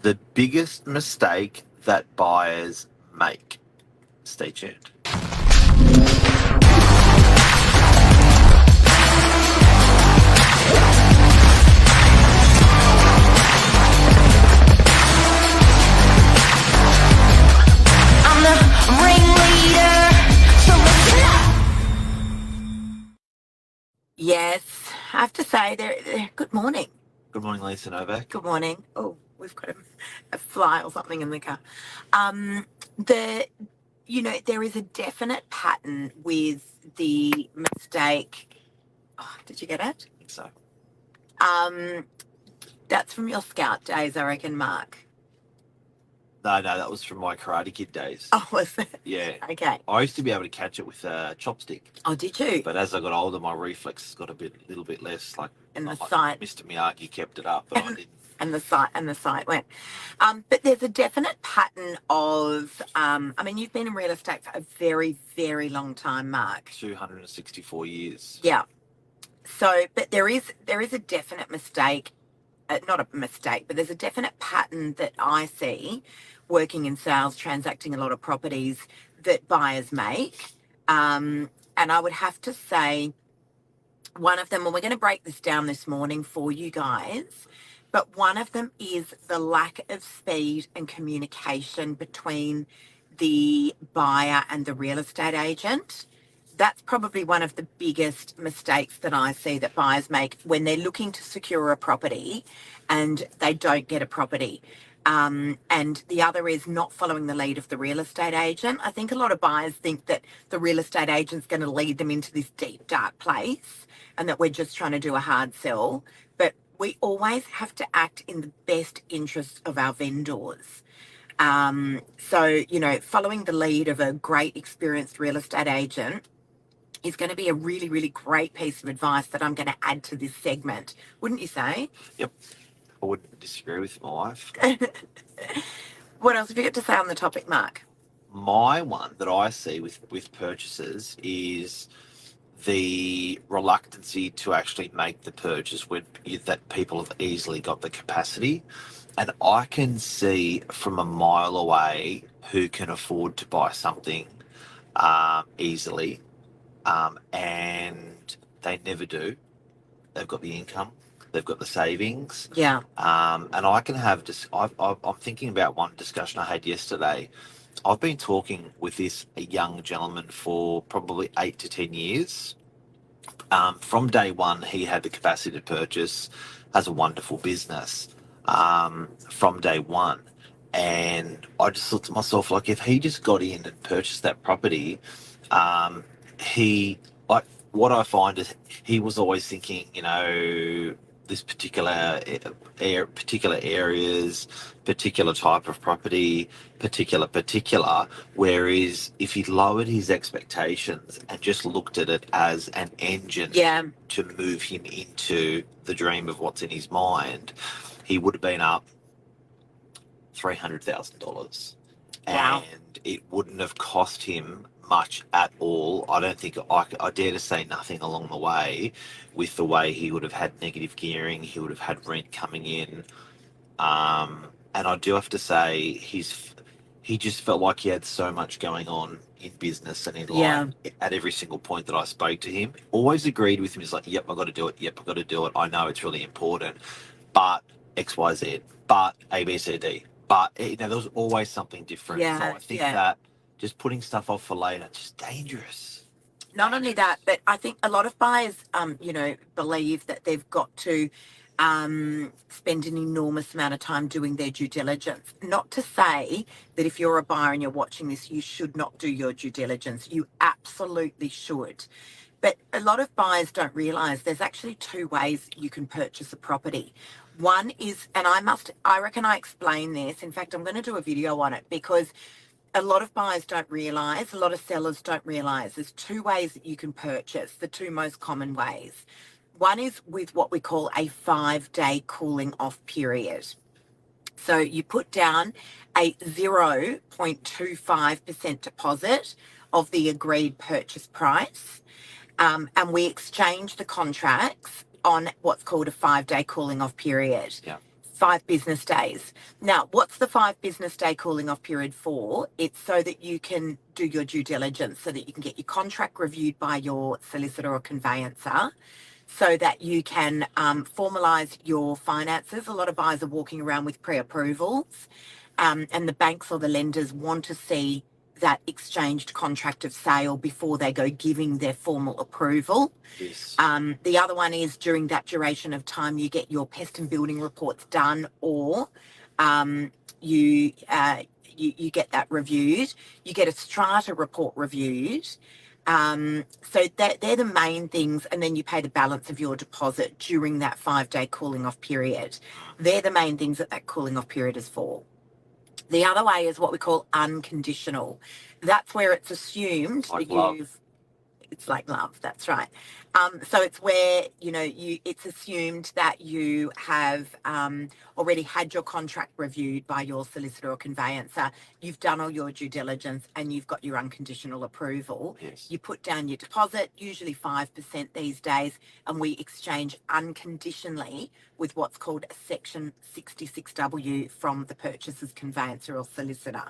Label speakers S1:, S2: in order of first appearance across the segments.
S1: The biggest mistake that buyers make. Stay tuned.
S2: I'm the ringleader, so listen up. Yes, I have to say, good morning.
S1: Good morning, Lisa Novak.
S2: Good morning. Oh, we've got a fly or something in the car. There is a definite pattern with the mistake. Oh, did you get it?
S1: I think so.
S2: That's from your scout days, I reckon, Mark.
S1: No, that was from my Karate Kid days.
S2: Oh, was it?
S1: Yeah.
S2: Okay.
S1: I used to be able to catch it with a chopstick.
S2: Oh, did you?
S1: But as I got older, my reflexes got little bit less.
S2: And the sight.
S1: Mr. Miyagi kept it up, but I didn't.
S2: And the sight went. But there's a definite pattern of. You've been in real estate for a very, very long time, Mark.
S1: 264 years.
S2: Yeah. So, but there is a definite mistake. Not a mistake, but there's a definite pattern that I see working in sales, transacting a lot of properties that buyers make. And I would have to say one of them, and we're going to break this down this morning for you guys, but one of them is the lack of speed and communication between the buyer and the real estate agent. That's probably one of the biggest mistakes that I see that buyers make when they're looking to secure a property and they don't get a property. And the other is not following the lead of the real estate agent. I think a lot of buyers think that the real estate agent's going to lead them into this deep, dark place and that we're just trying to do a hard sell. But we always have to act in the best interests of our vendors. Following the lead of a great, experienced real estate agent is going to be a really, really great piece of advice that I'm going to add to this segment. Wouldn't you say?
S1: Yep. I wouldn't disagree with my wife.
S2: What else have you got to say on the topic, Mark?
S1: My one that I see with purchases is the reluctancy to actually make the purchase that people have easily got the capacity. And I can see from a mile away who can afford to buy something easily. And they never do. They've got the income, they've got the savings.
S2: Yeah.
S1: And I can have I'm thinking about one discussion I had yesterday. I've been talking with this young gentleman for probably 8 to 10 years. From day one, he had the capacity to purchase, has a wonderful business from day one. And I just thought to myself, like, if he just got in and purchased that property, what I find is he was always thinking, this particular areas, particular type of property, particular. Whereas if he lowered his expectations and just looked at it as an engine to move him into the dream of what's in his mind, he would have been up $300,000.
S2: Wow.
S1: And it wouldn't have cost him much at all. I don't think I dare to say nothing along the way with the way he would have had negative gearing, he would have had rent coming in. And I do have to say he just felt like he had so much going on in business and in life at every single point that I spoke to him. Always agreed with him. He's like, yep, I've got to do it. Yep, I've got to do it. I know it's really important, but XYZ, but ABCD. But there was always something different.
S2: Yeah,
S1: so I think that just putting stuff off for later, just dangerous.
S2: Not only that, but I think a lot of buyers, believe that they've got to spend an enormous amount of time doing their due diligence. Not to say that if you're a buyer and you're watching this, you should not do your due diligence. You absolutely should. But a lot of buyers don't realise there's actually two ways you can purchase a property. One is, and I reckon I explain this. In fact, I'm going to do a video on it because a lot of buyers don't realise, a lot of sellers don't realise there's two ways that you can purchase, the two most common ways. One is with what we call a 5-day cooling off period. So you put down a 0.25% deposit of the agreed purchase price, and we exchange the contracts on what's called a 5-day cooling off period.
S1: Yeah.
S2: 5 business days. Now, what's the 5 business day cooling off period for? It's so that you can do your due diligence, so that you can get your contract reviewed by your solicitor or conveyancer, so that you can formalise your finances. A lot of buyers are walking around with pre-approvals, and the banks or the lenders want to see that exchanged contract of sale before they go giving their formal approval.
S1: Yes.
S2: The other one is during that duration of time, you get your pest and building reports done, or you get that reviewed. You get a strata report reviewed. So they're the main things, and then you pay the balance of your deposit during that 5-day cooling off period. They're the main things that cooling off period is for. The other way is what we call unconditional. That's where it's assumed
S1: Like
S2: that
S1: love.
S2: it's like love. That's right. So it's where it's assumed that you have already had your contract reviewed by your solicitor or conveyancer. You've done all your due diligence, and you've got your unconditional approval.
S1: Yes.
S2: You put down your deposit, usually 5% these days, and we exchange unconditionally with what's called a Section 66W from the purchaser's conveyancer or solicitor.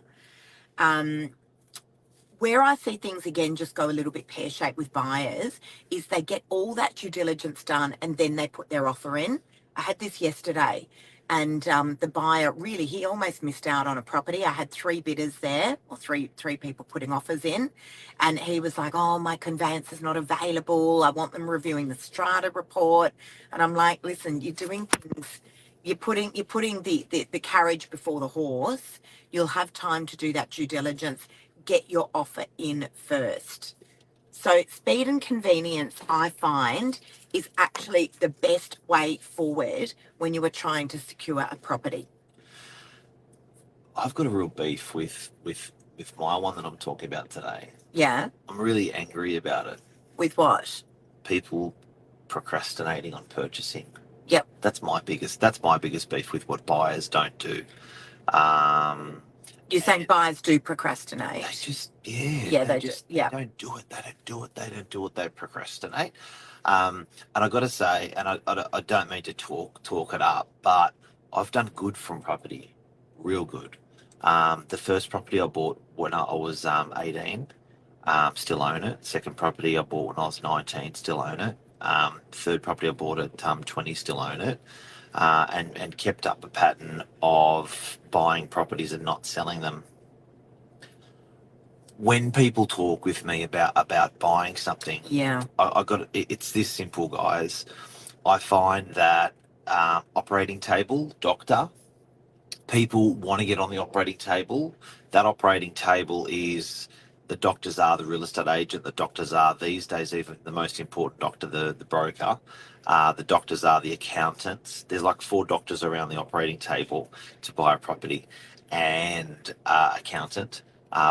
S2: Where I see things again just go a little bit pear-shaped with buyers is they get all that due diligence done and then they put their offer in. I had this yesterday, and the buyer really, he almost missed out on a property. I had 3 bidders there, or three people putting offers in, and he was like, "Oh, my conveyance is not available. I want them reviewing the strata report." And I'm like, "Listen, you're doing things. You're putting the carriage before the horse. You'll have time to do that due diligence. Get your offer in first." So speed and convenience, I find, is actually the best way forward when you are trying to secure a property.
S1: I've got a real beef with my one that I'm talking about today.
S2: Yeah.
S1: I'm really angry about it.
S2: With what?
S1: People procrastinating on purchasing.
S2: Yep.
S1: That's my biggest beef with what buyers don't do.
S2: You're saying buyers do procrastinate?
S1: They just,
S2: they do. Yeah.
S1: They don't do it. They procrastinate. And I got to say, and I don't mean to talk it up, but I've done good from property, real good. The first property I bought when I was 18, still own it. Second property I bought when I was 19, still own it. Third property I bought at 20, still own it. And kept up a pattern of buying properties and not selling them. When people talk with me about buying something,
S2: Yeah.
S1: it's this simple, guys. I find that operating table, doctor, people want to get on the operating table. That operating table is the doctors are the real estate agent. The doctors are these days even the most important doctor, the broker. The doctors are the accountants. There's like 4 doctors around the operating table to buy a property, and accountant,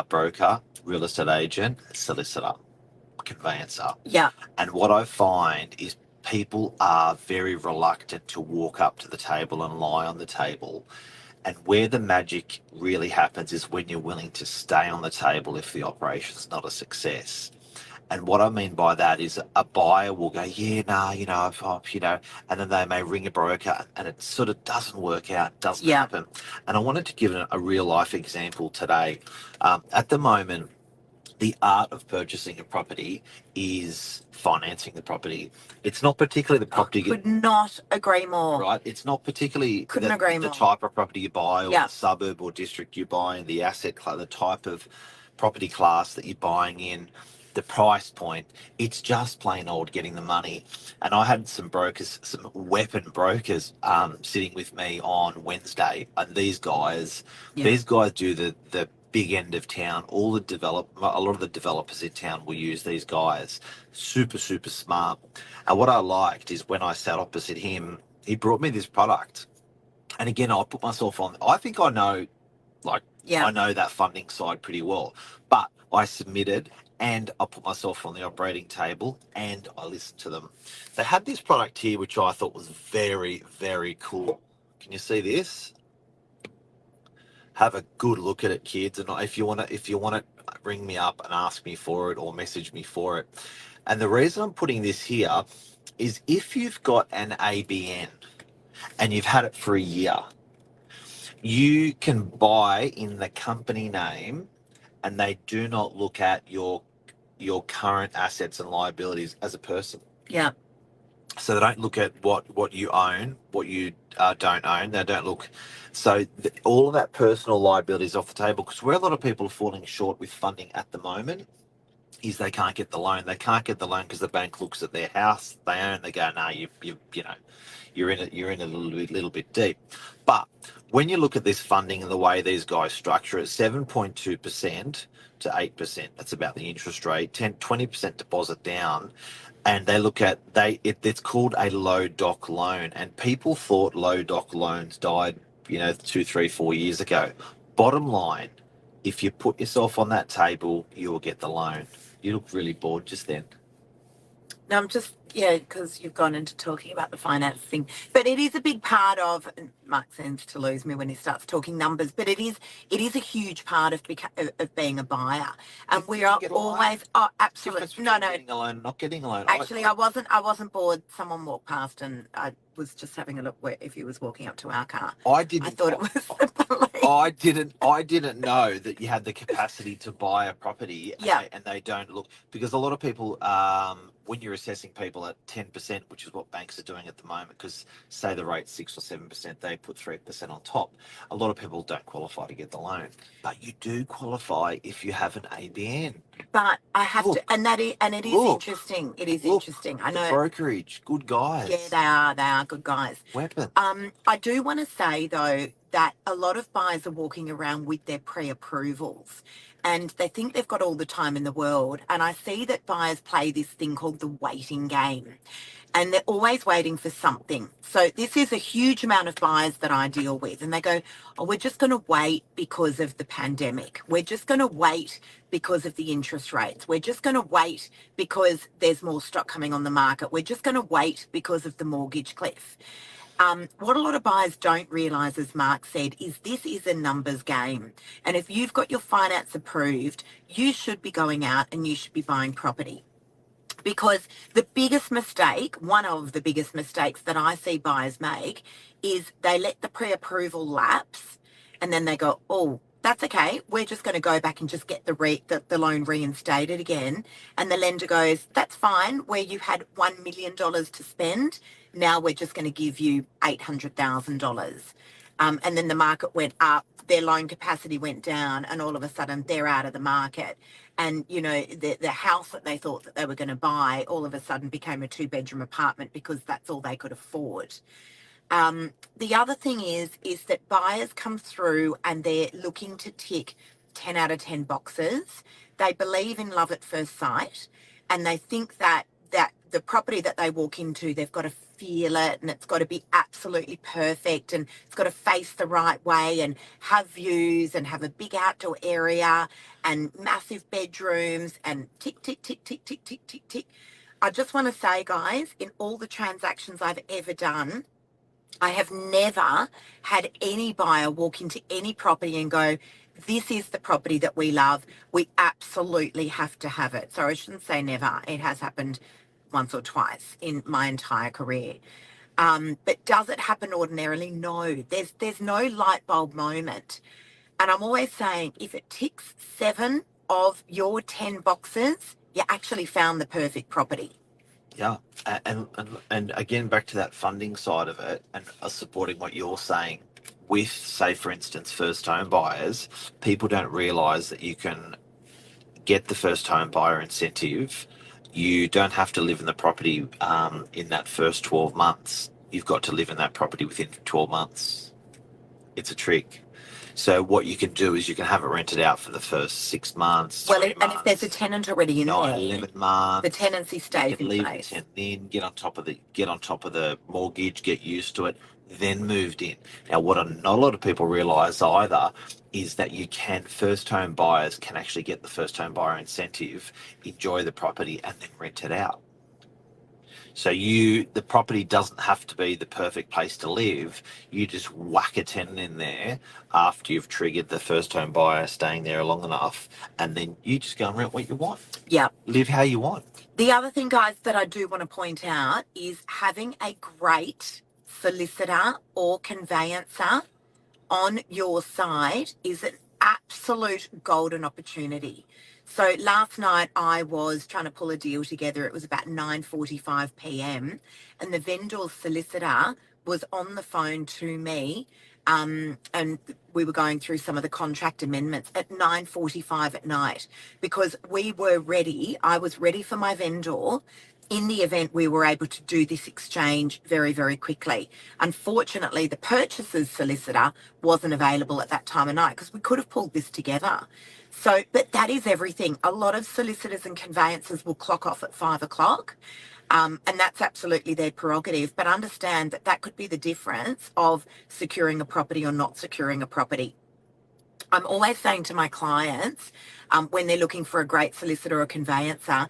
S1: broker, real estate agent, solicitor, conveyancer.
S2: Yeah.
S1: And what I find is people are very reluctant to walk up to the table and lie on the table. And where the magic really happens is when you're willing to stay on the table if the operation's not a success. And what I mean by that is a buyer will go, yeah, nah, and then they may ring a broker and it sort of doesn't work out, doesn't happen. And I wanted to give a real life example today. At the moment, the art of purchasing a property is financing the property. It's not particularly the property.
S2: Could not agree more.
S1: Right? It's not particularly
S2: Couldn't agree
S1: the
S2: more.
S1: type of property you buy, or the suburb or district you buy, and the asset class, the type of property class that you're buying in, the price point. It's just plain old getting the money. And I had some brokers, some weapon brokers, sitting with me on Wednesday, and these guys do the big end of town. A lot of the developers in town will use these guys. Super, super smart. And what I liked is when I sat opposite him, he brought me this product. And again, I put myself on, I think I know, I know that funding side pretty well. But I submitted and I put myself on the operating table and I listened to them. They had this product here, which I thought was very, very cool. Can you see this? Have a good look at it, kids. And if you want to ring me up and ask me for it or message me for it. And the reason I'm putting this here is if you've got an ABN, and you've had it for a year, you can buy in the company name, and they do not look at your current assets and liabilities as a person.
S2: Yeah.
S1: So they don't look at what you own, what you don't own. They don't look. So all of that personal liability is off the table, because where a lot of people are falling short with funding at the moment is they can't get the loan. They can't get the loan because the bank looks at their house they own. They go, no, you know, you're in a little bit deep. But when you look at this funding and the way these guys structure it, 7.2% to 8%, that's about the interest rate. 20% deposit down, and they look at it's called a low doc loan, and people thought low doc loans died 2, 3, 4 years ago. Bottom line, if you put yourself on that table, you will get the loan. You look really bored just then.
S2: No, I'm just, yeah, because you've gone into talking about the finance thing. But it is a big part of, and Mark seems to lose me when he starts talking numbers, but it is a huge part of of being a buyer. And we are always, oh, absolutely. No, no.
S1: Getting a loan, not getting a loan.
S2: Actually, I wasn't bored. Someone walked past and I was just having a look if he was walking up to our car.
S1: I didn't.
S2: I thought it was the police.
S1: I didn't know that you had the capacity to buy a property.
S2: Yeah.
S1: And they don't look, because a lot of people, when you're assessing people at 10%, which is what banks are doing at the moment, because say the rate's 6 or 7%, they put 3% on top. A lot of people don't qualify to get the loan, but you do qualify if you have an ABN.
S2: But I have to, and it is interesting. It is interesting. I know.
S1: The brokerage, good guys.
S2: Yeah, they are good guys.
S1: Weapon.
S2: I do want to say though that a lot of buyers are walking around with their pre-approvals, and they think they've got all the time in the world. And I see that buyers play this thing called the waiting game, and they're always waiting for something. So this is a huge amount of buyers that I deal with, and they go, oh, we're just going to wait because of the pandemic. We're just going to wait because of the interest rates. We're just going to wait because there's more stock coming on the market. We're just going to wait because of the mortgage cliff. What a lot of buyers don't realise, as Mark said, is this is a numbers game. And if you've got your finance approved, you should be going out and you should be buying property. Because the biggest mistake, one of the biggest mistakes that I see buyers make, is they let the pre-approval lapse and then they go, oh, that's okay. We're just going to go back and just get the loan reinstated again. And the lender goes, that's fine. Where you had $1 million to spend, now we're just going to give you $800,000. And then the market went up, their loan capacity went down, and all of a sudden they're out of the market. And, the house that they thought that they were going to buy all of a sudden became a 2-bedroom apartment because that's all they could afford. The other thing is that buyers come through and they're looking to tick 10 out of 10 boxes. They believe in love at first sight, and they think that the property that they walk into, they've got to feel it, and it's got to be absolutely perfect, and it's got to face the right way and have views and have a big outdoor area and massive bedrooms and tick, tick, tick, tick, tick, tick, tick, tick. I just want to say, guys, in all the transactions I've ever done, I have never had any buyer walk into any property and go, this is the property that we love. We absolutely have to have it. So I shouldn't say never. It has happened once or twice in my entire career. But does it happen ordinarily? No. There's no light bulb moment. And I'm always saying, if it ticks 7 of your 10 boxes, you actually found the perfect property.
S1: Yeah, and again, back to that funding side of it, and supporting what you're saying with, say, for instance, first home buyers, people don't realise that you can get the first home buyer incentive. You don't have to live in the property in that first 12 months. You've got to live in that property within 12 months. It's a trick. So what you can do is you can have it rented out for the first 6 months.
S2: Well, and if there's a tenant already in there,
S1: 11 months,
S2: the tenancy stays in
S1: leave
S2: place.
S1: the tenant in, get on top of the mortgage, get used to it, then moved in. Now, what not a lot of people realise either is that first home buyers can actually get the first home buyer incentive, enjoy the property, and then rent it out. So the property doesn't have to be the perfect place to live. You just whack a tenant in there after you've triggered the first home buyer staying there long enough, and then you just go and rent what you want.
S2: Yeah.
S1: Live how you want.
S2: The other thing, guys, that I do want to point out is having a great solicitor or conveyancer on your side is an absolute golden opportunity. So last night I was trying to pull a deal together. It was about 9:45 p.m. and the vendor's solicitor was on the phone to me, and we were going through some of the contract amendments at 9:45 at night because we were ready. I was ready for my vendor in the event we were able to do this exchange very, very quickly. Unfortunately, the purchaser's solicitor wasn't available at that time of night because we could have pulled this together. So, but that is everything. A lot of solicitors and conveyancers will clock off at 5 o'clock. And that's absolutely their prerogative. But understand that that could be the difference of securing a property or not securing a property. I'm always saying to my clients, when they're looking for a great solicitor or conveyancer,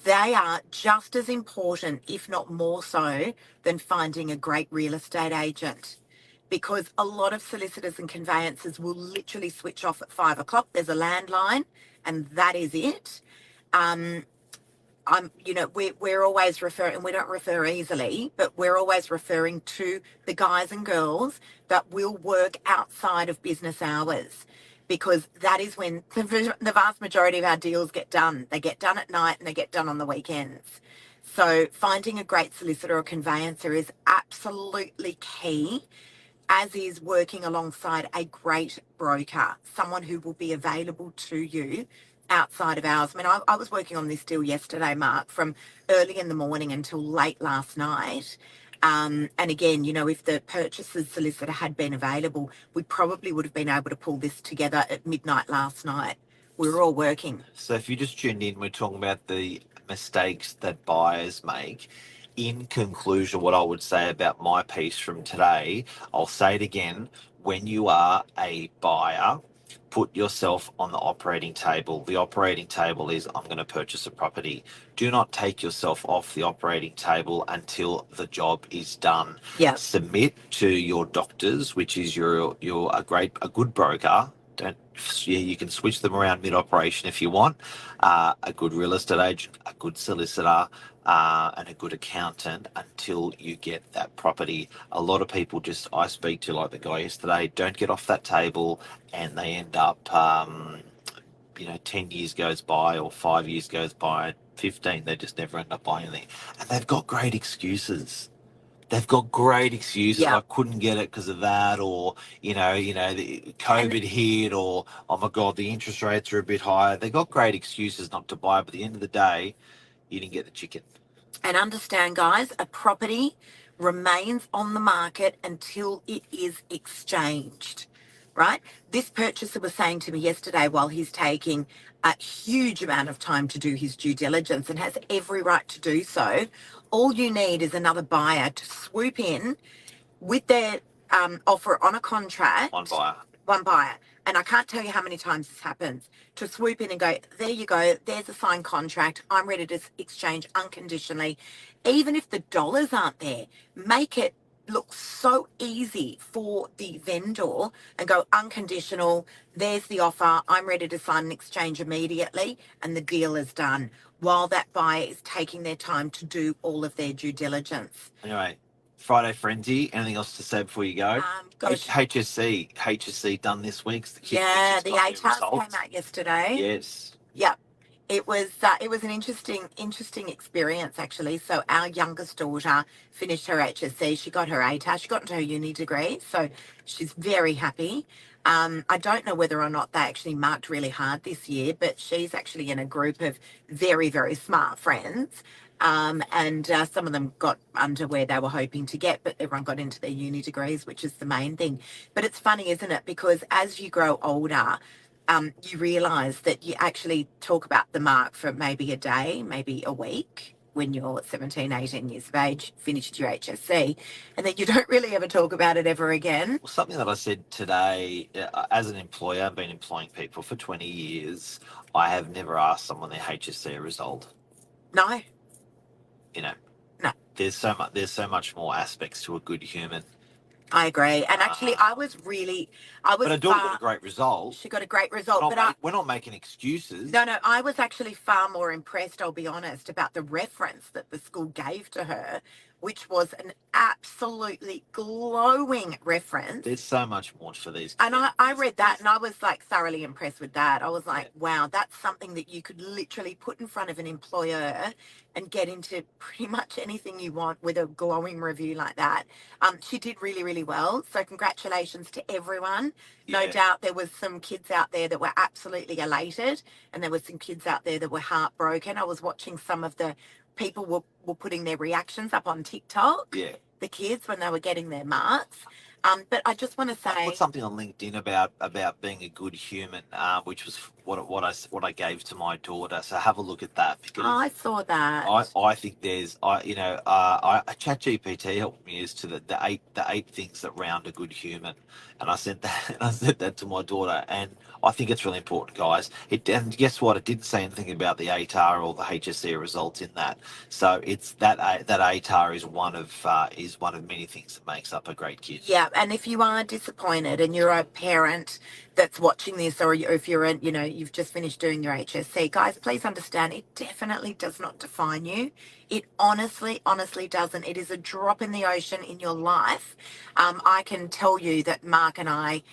S2: they are just as important, if not more so, than finding a great real estate agent. Because a lot of solicitors and conveyancers will literally switch off at 5 o'clock. There's a landline, and that is it. We're always referring, and we don't refer easily, but we're always referring to the guys and girls that will work outside of business hours, because that is when the vast majority of our deals get done. They get done at night and they get done on the weekends. So finding a great solicitor or conveyancer is absolutely key, as is working alongside a great broker, someone who will be available to you outside of hours. I mean, I was working on this deal yesterday, Mark, from early in the morning until late last night. And again, if the purchaser's solicitor had been available, we probably would have been able to pull this together at midnight last night. We were all working.
S1: So if you just tuned in, we're talking about the mistakes that buyers make. In conclusion, what I would say about my piece from today, I'll say it again. When you are a buyer, put yourself on the operating table. The operating table is, I'm going to purchase a property. Do not take yourself off the operating table until the job is done.
S2: Yeah.
S1: Submit to your doctors, which is you're a good broker. You can switch them around mid-operation if you want. A good real estate agent, a good solicitor, and a good accountant until you get that property. A lot of people I speak to, like the guy yesterday, don't get off that table, and they end up, 10 years goes by or 5 years goes by, 15, they just never end up buying anything. And they've got great excuses. They've got great excuses.
S2: Yeah.
S1: I couldn't get it because of that, or the COVID hit, or oh my god, the interest rates are a bit higher. They got great excuses not to buy, but at the end of the day, you didn't get the chicken.
S2: And understand, guys, a property remains on the market until it is exchanged, right? This purchaser was saying to me yesterday, while he's taking a huge amount of time to do his due diligence and has every right to do so, all you need is another buyer to swoop in with their offer on a contract.
S1: One buyer.
S2: One buyer. And I can't tell you how many times this happens, to swoop in and go, there you go, there's a signed contract. I'm ready to exchange unconditionally. Even if the dollars aren't there, make it look so easy for the vendor and go unconditional. There's the offer. I'm ready to sign an exchange immediately, and the deal is done, while that buyer is taking their time to do all of their due diligence.
S1: Anyway, Friday Frenzy. Anything else to say before you go?
S2: Gosh.
S1: HSC done this week.
S2: The ATAS came out yesterday.
S1: Yes.
S2: Yep. It was an interesting experience, actually. So our youngest daughter finished her HSC. She got her ATAS. She got into her uni degree, so she's very happy. I don't know whether or not they actually marked really hard this year, but she's actually in a group of very, very smart friends. And some of them got under where they were hoping to get, but everyone got into their uni degrees, which is the main thing. But it's funny, isn't it? Because as you grow older, you realise that you actually talk about the mark for maybe a day, maybe a week, when you're 17, 18 years of age, finished your HSC, and then you don't really ever talk about it ever again.
S1: Well, something that I said today, as an employer, I've been employing people for 20 years. I have never asked someone their HSC result.
S2: No.
S1: No. There's so much more aspects to a good human.
S2: I agree. And actually, I was.
S1: But her daughter got a great result.
S2: She got a great result.
S1: We're not making excuses.
S2: No, I was actually far more impressed, I'll be honest, about the reference that the school gave to her which was an absolutely glowing reference.
S1: There's so much more for these.
S2: And I read that and I was like thoroughly impressed with that. I was like, wow, that's something that you could literally put in front of an employer and get into pretty much anything you want with a glowing review like that. She did really, really well. So congratulations to everyone. No doubt there was some kids out there that were absolutely elated, and there were some kids out there that were heartbroken. I was watching some of the people were putting their reactions up on TikTok.
S1: Yeah.
S2: The kids when they were getting their marks. But I just want to say,
S1: I put something on LinkedIn about being a good human, which was what I gave to my daughter. So have a look at that, because
S2: I saw that.
S1: I think there's ChatGPT helped me as to the eight things that round a good human, and I sent that to my daughter, and I think it's really important, guys. And guess what? It didn't say anything about the ATAR or the HSC results in that. So it's that ATAR is one of many things that makes up a great kid.
S2: Yeah, and if you are disappointed and you're a parent that's watching this, or if you're you've just finished doing your HSC, guys, please understand it definitely does not define you. It honestly doesn't. It is a drop in the ocean in your life. I can tell you that Mark and I,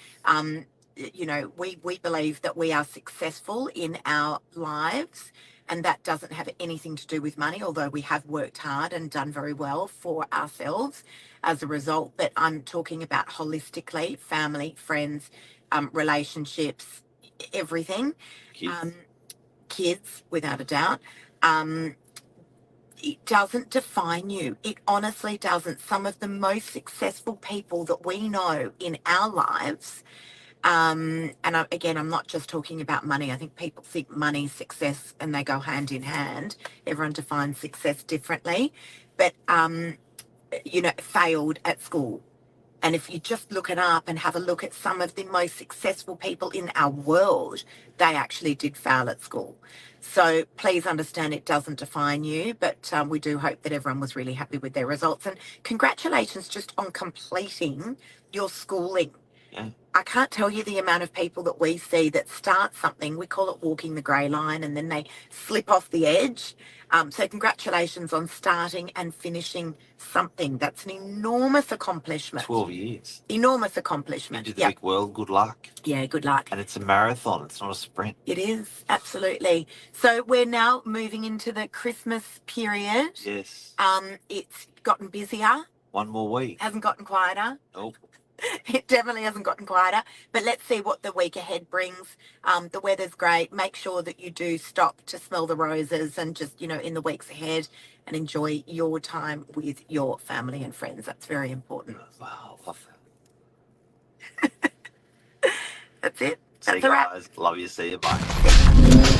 S2: we believe that we are successful in our lives, and that doesn't have anything to do with money, although we have worked hard and done very well for ourselves as a result. But I'm talking about holistically, family, friends, relationships, everything.
S1: Kids.
S2: Kids, without a doubt. It doesn't define you. It honestly doesn't. Some of the most successful people that we know in our lives, again, I'm not just talking about money. I think people think money, success, and they go hand in hand. Everyone defines success differently, but failed at school. And if you just look it up and have a look at some of the most successful people in our world, they actually did fail at school. So please understand it doesn't define you, but we do hope that everyone was really happy with their results. And congratulations just on completing your schooling.
S1: Yeah.
S2: I can't tell you the amount of people that we see that start something, we call it walking the grey line, and then they slip off the edge. So congratulations on starting and finishing something. That's an enormous accomplishment.
S1: 12 years.
S2: Enormous accomplishment.
S1: Into the big world. Good luck.
S2: Yeah, good luck.
S1: And it's a marathon. It's not a sprint.
S2: It is, absolutely. So we're now moving into the Christmas period.
S1: Yes.
S2: It's gotten busier.
S1: One more week.
S2: Hasn't gotten quieter.
S1: Nope.
S2: It definitely hasn't gotten quieter, but let's see what the week ahead brings. The weather's great. Make sure that you do stop to smell the roses and just, in the weeks ahead, and enjoy your time with your family and friends. That's very important.
S1: Wow, love
S2: that. That's it.
S1: See
S2: That's
S1: you
S2: a wrap.
S1: guys. Love you. See you. Bye.